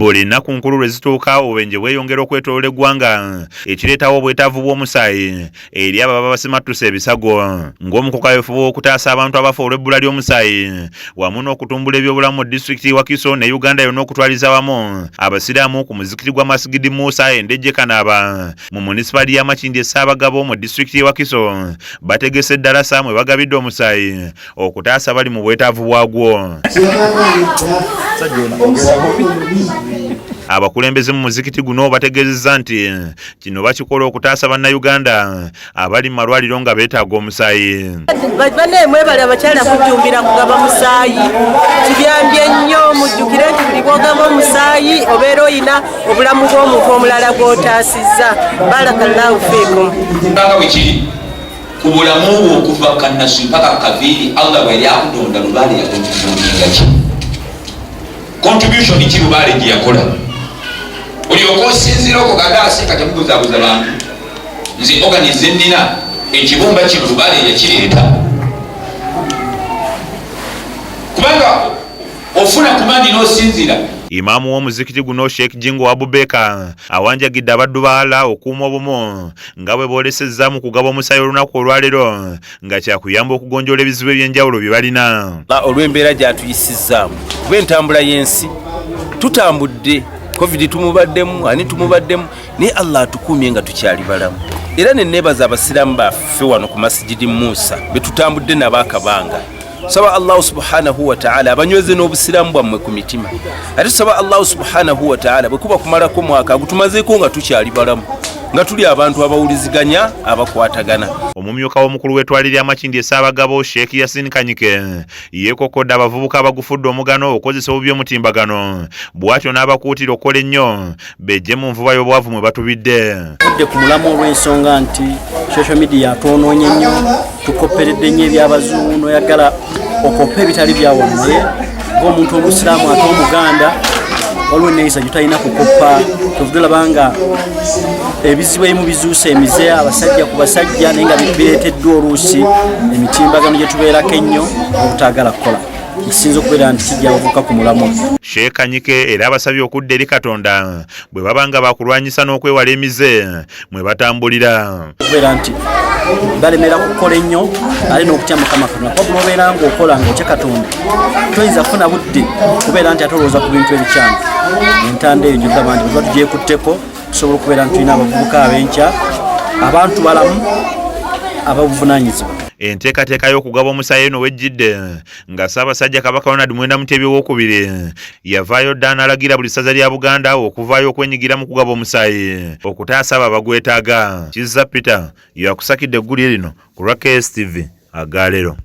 buli nnaku nkulu lwe zituuka obubenje bweyongera okwetoloola eggwanga ekireetawo obwetaavu bw'omusaayi eri abo baba basimattuse ebisago ng'omu ku kaweefube okutaasa abantu abafa olw'ebbula ly'omusaayi wamu n'okutumbula ebyobulamu mu disitulikiti y'e Wakiso ne Uganda yonna okutwaliza wamu abasiraamu ku muzikiti gwa Masigidi Musa Ndejje Kanaaba mu munisipali ya Makindye Ssaabagabo mu disitulikiti y'e Wakiso bategese eddalasa mwe bagabidde omusaayi okutaasa bali mu bwetaavu bwagwo. Abakulembeze mu muzikiti guno bategeezezza nti kino bakikola okutaasa bannayuganda abali mu malwaliro nga beetaaga omusaayi. Banne mwebale abakyala kujjumbira kugaba musaayi kibyambye nnyo mujjukire nti buli bw'ogaba omusaayi obeera oyina obulamu bw'omuntu omulala gw'otaasizza. Barakallahu fiikum. Wekiri ku bulamu bwo okuva kannasu mpaka kaviiri Allah bwe yakutonda lubaale yakontributinga ki contribution ki lubaale gye yakola olyoka osinziira okugadaasi kati mubuzaabuza bantu nze organize nnina ekibumba kino lubaale yakireeta kubanga ofuna kumandi n'osinziira. Imaamu w'omuzikiti guno Sheikh Jingo Abubeka awanjagidde abaddu ba Allah okuuma obumu nga bwe boolesezza mu kugaba omusaayi olunaku olwaleero nga kyakuyamba okugonjoola ebizibu eby'enjawulo bye balina. Olw'embeera gy'atuyisizzaamu lw'entambula y'ensi tutambudde covid tumubaddemu ani tumubaddemu naye Allah atukuumye nga tukyali balamu era ne neebaza abasiraamu baffe wano ku Masigidi Musa be tutambudde n'abaakabanga. Saba Allah subhanahu wa ta'ala abanyweze n'obusiramu bwammwe ku mitima ate saba Allah subhanahu wa ta'ala bwe kuba kumalako mwaka gutumazeeko nga tukyali balamu nga tuli abantu abawuliziganya abakwatagana. Omumyuka w'omukulu w'ettwaliro lya Makindye Ssaabagabo Sheikh Yasin Kanyike yeekokodde abavubuka abagufudde omugano okozesa obubi omutimbagano bw'atyo n'abakuutira okukola ennyo bejje mu nvuba y'obwavu mwe batubidde. Tudde ku mulamu olw'ensonga nti social media twonoonye nnyo tukopperedde nnyo eby'abazungu n'oyagala okoppa ebitali byawonye ng'omuntu omusiraamu ate omuganda waliwo enneeyisa gyotalina kukoppa tovude labanga ebizibu ebimu bizuusa emize abasajja ku basajja naye nga bireeteddwa oluusi emitimbagano gye tubeerako ennyo obutaagala kukola kisinza okubeera nti kijja obuuka ku mulamu. Sheikh Kanyike era abasabye okudda eri Katonda bwe babanga bakulwanyisa n'okwewala emize mwe batambulira. Okubeera nti balemera kukola ennyo ale n'okutya Mukama Katonda kuba bw'obeera ng'okola ng'otya Katonda toyinza kufuna budde kubeera nti ate olowooza ku bintu ebikyamu. Entanda eyo gyogamba nti bwe tuba tugyekutteko tusobola okubeera nti tulina abavubuka ab'enkya abantu balamu ababuvunaanyizibwa. Enteekateeka y'okugaba omusaayi eno wejjidde nga Ssaabasajja Kabaka Ronald Mwenda Mutebi owookubiri yavaayo dda n'alagira buli ssaza lya Buganda okuvaayo okwenyigira mu kugaba omusaayi okutaasa abo abagwetaaga. Kizza Peter yakusakidde eggulire lino ku Lwaki TV Agaleero.